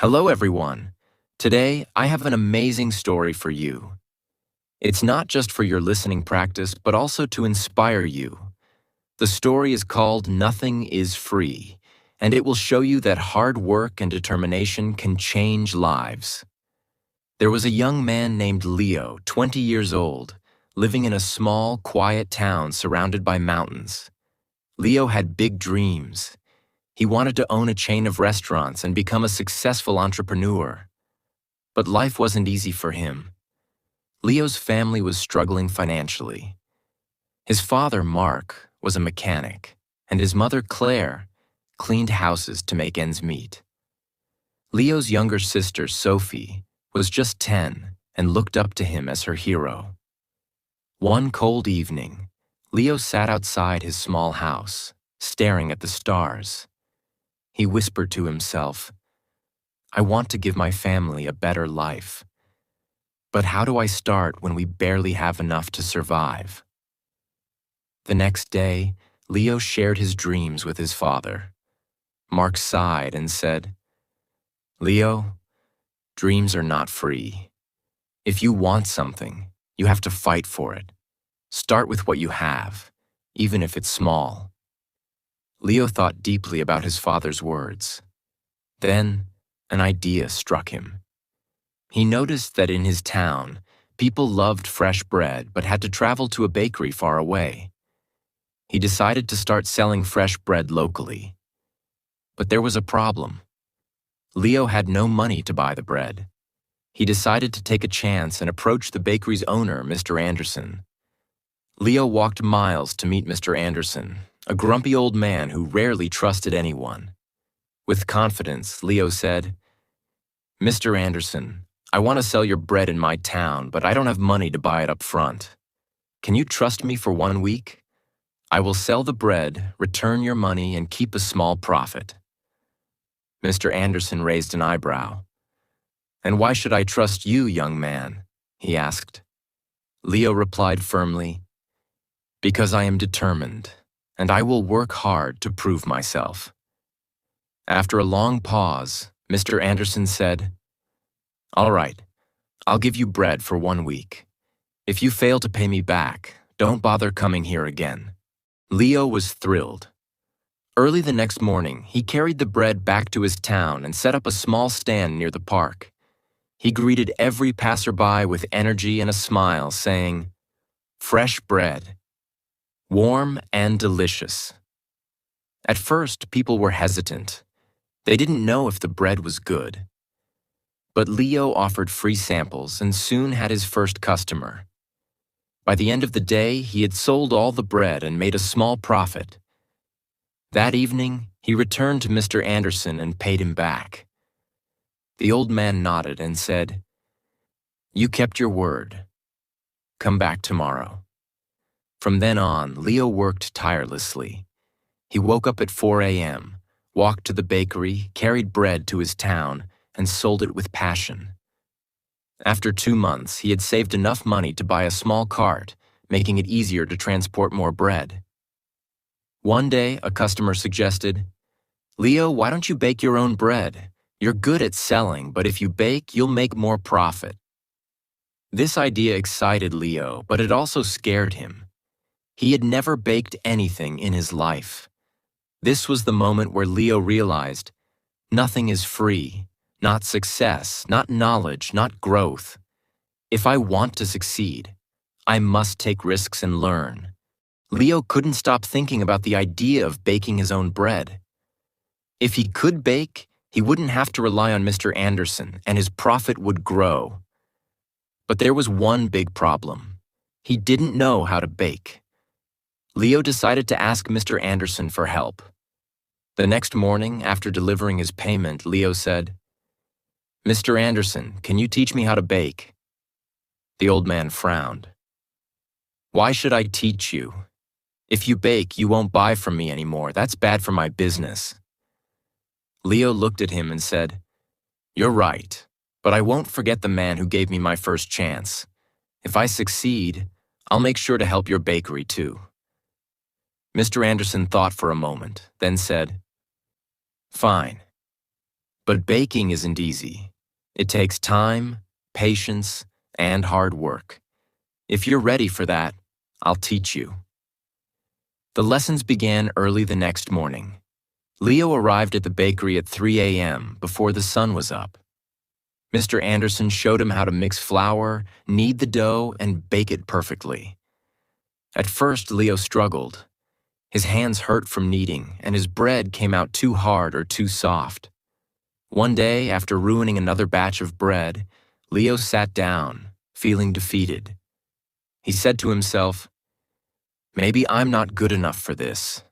Hello, everyone. Today, I have an amazing story for you. It's not just for your listening practice, but also to inspire you. The story is called Nothing is Free, and it will show you that hard work and determination can change lives. There was a young man named Leo, 20 years old, living in a small, quiet town surrounded by mountains. Leo had big dreams. He wanted to own a chain of restaurants and become a successful entrepreneur. But life wasn't easy for him. Leo's family was struggling financially. His father, Mark, was a mechanic, and his mother, Claire, cleaned houses to make ends meet. Leo's younger sister, Sophie, was just 10 and looked up to him as her hero. One cold evening, Leo sat outside his small house, staring at the stars. He whispered to himself, "I want to give my family a better life. But how do I start when we barely have enough to survive?" The next day, Leo shared his dreams with his father. Mark sighed and said, "Leo, dreams are not free. If you want something, you have to fight for it. Start with what you have, even if it's small." Leo thought deeply about his father's words. Then, an idea struck him. He noticed that in his town, people loved fresh bread but had to travel to a bakery far away. He decided to start selling fresh bread locally. But there was a problem. Leo had no money to buy the bread. He decided to take a chance and approach the bakery's owner, Mr. Anderson. Leo walked miles to meet Mr. Anderson, a grumpy old man who rarely trusted anyone. With confidence, Leo said, "Mr. Anderson, I want to sell your bread in my town, but I don't have money to buy it up front. Can you trust me for 1 week? I will sell the bread, return your money, and keep a small profit." Mr. Anderson raised an eyebrow. "And why should I trust you, young man?" he asked. Leo replied firmly, "Because I am determined, and I will work hard to prove myself." After a long pause, Mr. Anderson said, "All right, I'll give you bread for 1 week. If you fail to pay me back, don't bother coming here again." Leo was thrilled. Early the next morning, he carried the bread back to his town and set up a small stand near the park. He greeted every passerby with energy and a smile, saying, "Fresh bread, warm and delicious." At first, people were hesitant. They didn't know if the bread was good. But Leo offered free samples and soon had his first customer. By the end of the day, he had sold all the bread and made a small profit. That evening, he returned to Mr. Anderson and paid him back. The old man nodded and said, "You kept your word. Come back tomorrow." From then on, Leo worked tirelessly. He woke up at 4 a.m., walked to the bakery, carried bread to his town, and sold it with passion. After 2 months, he had saved enough money to buy a small cart, making it easier to transport more bread. One day, a customer suggested, "Leo, why don't you bake your own bread? You're good at selling, but if you bake, you'll make more profit." This idea excited Leo, but it also scared him. He had never baked anything in his life. This was the moment where Leo realized, nothing is free. Not success, not knowledge, not growth. If I want to succeed, I must take risks and learn. Leo couldn't stop thinking about the idea of baking his own bread. If he could bake, he wouldn't have to rely on Mr. Anderson, and his profit would grow. But there was one big problem. He didn't know how to bake. Leo decided to ask Mr. Anderson for help. The next morning, after delivering his payment, Leo said, "Mr. Anderson, can you teach me how to bake?" The old man frowned. "Why should I teach you? If you bake, you won't buy from me anymore. That's bad for my business." Leo looked at him and said, "You're right, but I won't forget the man who gave me my first chance. If I succeed, I'll make sure to help your bakery too." Mr. Anderson thought for a moment, then said, "Fine. But baking isn't easy. It takes time, patience, and hard work. If you're ready for that, I'll teach you. The lessons began early the next morning. Leo arrived at the bakery at 3 a.m. before the sun was up. Mr. Anderson showed him how to mix flour, knead the dough, and bake it perfectly. At first, Leo struggled. His hands hurt from kneading, and his bread came out too hard or too soft. One day, after ruining another batch of bread, Leo sat down, feeling defeated. He said to himself, "Maybe I'm not good enough for this.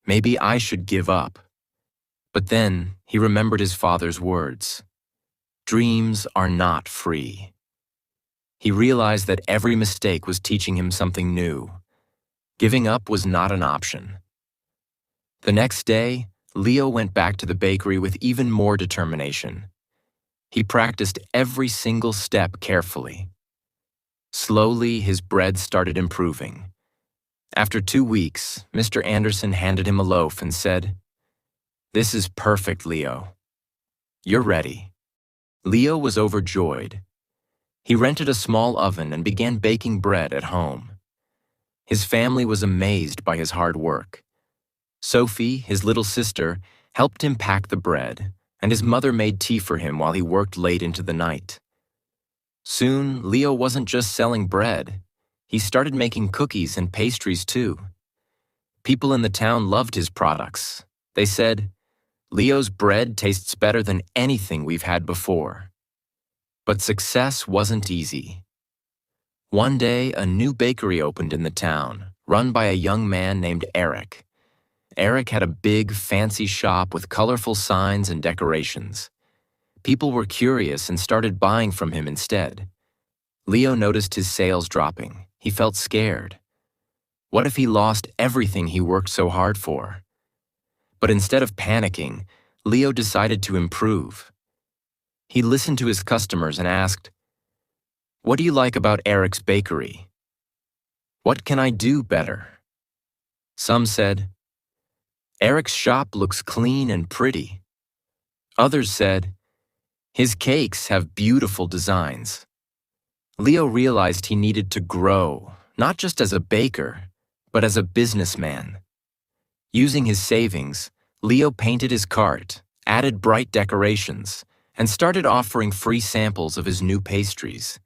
Maybe I should give up." But then he remembered his father's words. Dreams are not free. He realized that every mistake was teaching him something new. Giving up was not an option. The next day, Leo went back to the bakery with even more determination. He practiced every single step carefully. Slowly, his bread started improving. After 2 weeks, Mr. Anderson handed him a loaf and said, "This is perfect, Leo. You're ready." Leo was overjoyed. He rented a small oven and began baking bread at home. His family was amazed by his hard work. Sophie, his little sister, helped him pack the bread, and his mother made tea for him while he worked late into the night. Soon, Leo wasn't just selling bread. He started making cookies and pastries too. People in the town loved his products. They said, "Leo's bread tastes better than anything we've had before." But success wasn't easy. One day, a new bakery opened in the town, run by a young man named Eric. Eric had a big, fancy shop with colorful signs and decorations. People were curious and started buying from him instead. Leo noticed his sales dropping. He felt scared. What if he lost everything he worked so hard for? But instead of panicking, Leo decided to improve. He listened to his customers and asked, "What do you like about Eric's bakery? What can I do better?" Some said, "Eric's shop looks clean and pretty." Others said, "His cakes have beautiful designs." Leo realized he needed to grow, not just as a baker, but as a businessman. Using his savings, Leo painted his cart, added bright decorations, and started offering free samples of his new pastries.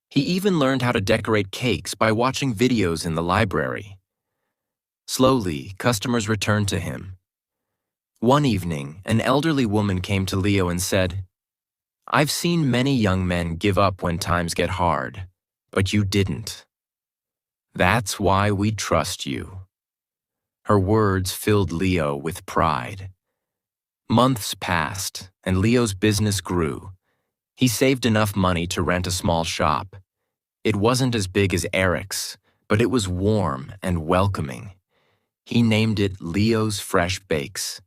He even learned how to decorate cakes by watching videos in the library. Slowly, customers returned to him. One evening, an elderly woman came to Leo and said, "I've seen many young men give up when times get hard, but you didn't. That's why we trust you." Her words filled Leo with pride. Months passed, and Leo's business grew. He saved enough money to rent a small shop. It wasn't as big as Eric's, but it was warm and welcoming. He named it Leo's Fresh Bakes.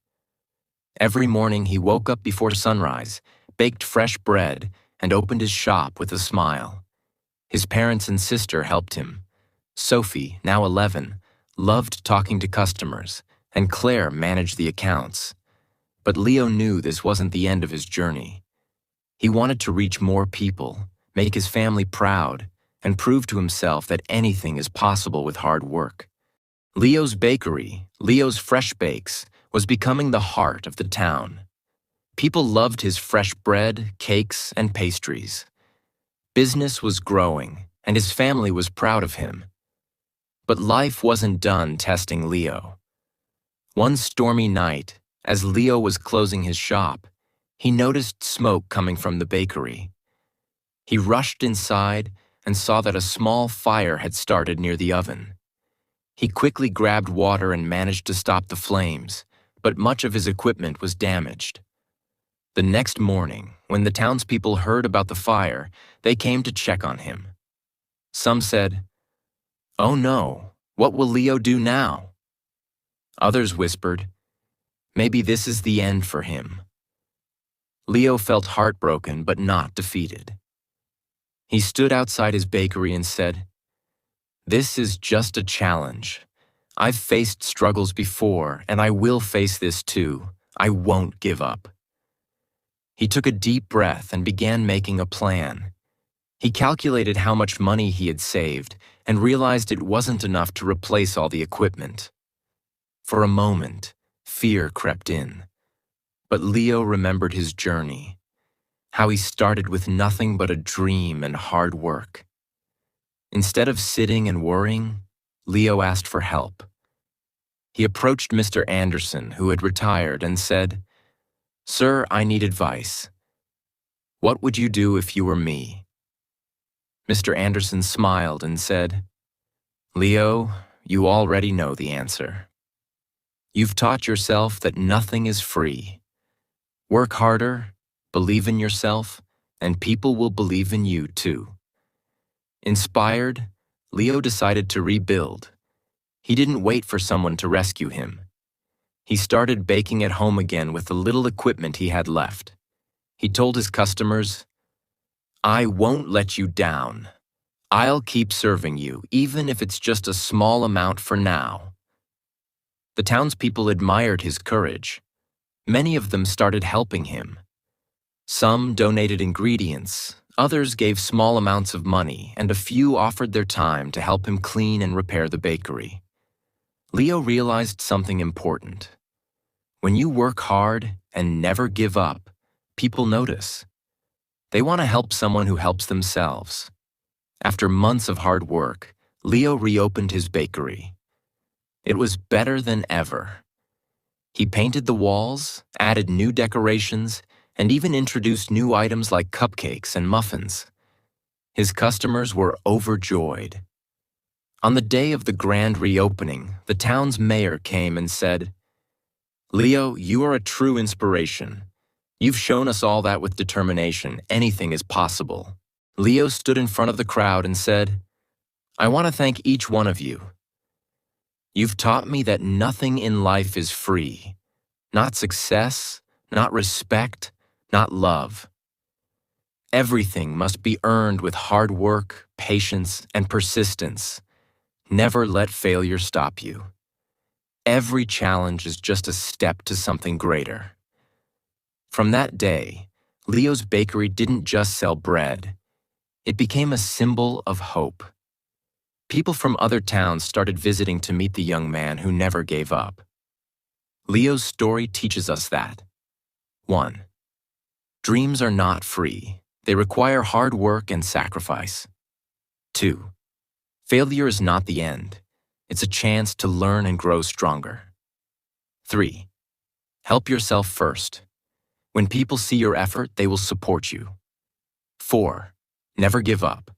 Every morning he woke up before sunrise, baked fresh bread, and opened his shop with a smile. His parents and sister helped him. Sophie, now 11, loved talking to customers, and Claire managed the accounts. But Leo knew this wasn't the end of his journey. He wanted to reach more people, make his family proud, and prove to himself that anything is possible with hard work. Leo's bakery, Leo's Fresh Bakes, was becoming the heart of the town. People loved his fresh bread, cakes, and pastries. Business was growing, and his family was proud of him. But life wasn't done testing Leo. One stormy night, as Leo was closing his shop, he noticed smoke coming from the bakery. He rushed inside and saw that a small fire had started near the oven. He quickly grabbed water and managed to stop the flames, but much of his equipment was damaged. The next morning, when the townspeople heard about the fire, they came to check on him. Some said, "Oh no, what will Leo do now?" Others whispered, "Maybe this is the end for him." Leo felt heartbroken but not defeated. He stood outside his bakery and said, "This is just a challenge. I've faced struggles before, and I will face this too. I won't give up." He took a deep breath and began making a plan. He calculated how much money he had saved and realized it wasn't enough to replace all the equipment. For a moment, fear crept in. But Leo remembered his journey, how he started with nothing but a dream and hard work. Instead of sitting and worrying, Leo asked for help. He approached Mr. Anderson, who had retired, and said, "Sir, I need advice. What would you do if you were me?" Mr. Anderson smiled and said, "Leo, you already know the answer. You've taught yourself that nothing is free. Work harder, believe in yourself, and people will believe in you too." Inspired, Leo decided to rebuild. He didn't wait for someone to rescue him. He started baking at home again with the little equipment he had left. He told his customers, "I won't let you down. I'll keep serving you, even if it's just a small amount for now." The townspeople admired his courage. Many of them started helping him. Some donated ingredients, others gave small amounts of money, and a few offered their time to help him clean and repair the bakery. Leo realized something important. When you work hard and never give up, people notice. They want to help someone who helps themselves. After months of hard work, Leo reopened his bakery. It was better than ever. He painted the walls, added new decorations, and even introduced new items like cupcakes and muffins. His customers were overjoyed. On the day of the grand reopening, the town's mayor came and said, "Leo, you are a true inspiration. You've shown us all that with determination, anything is possible." Leo stood in front of the crowd and said, "I want to thank each one of you. You've taught me that nothing in life is free. Not success, not respect, not love. Everything must be earned with hard work, patience, and persistence. Never let failure stop you. Every challenge is just a step to something greater." From that day, Leo's bakery didn't just sell bread. It became a symbol of hope. People from other towns started visiting to meet the young man who never gave up. Leo's story teaches us that 1. Dreams are not free. They require hard work and sacrifice. 2. Failure is not the end. It's a chance to learn and grow stronger. 3. Help yourself first. When people see your effort, they will support you. 4. Never give up.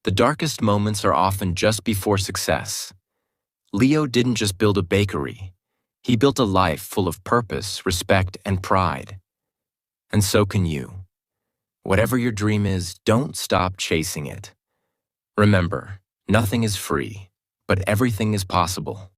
The darkest moments are often just before success. Leo didn't just build a bakery. He built a life full of purpose, respect, and pride. And so can you. Whatever your dream is, don't stop chasing it. Remember, nothing is free, but everything is possible.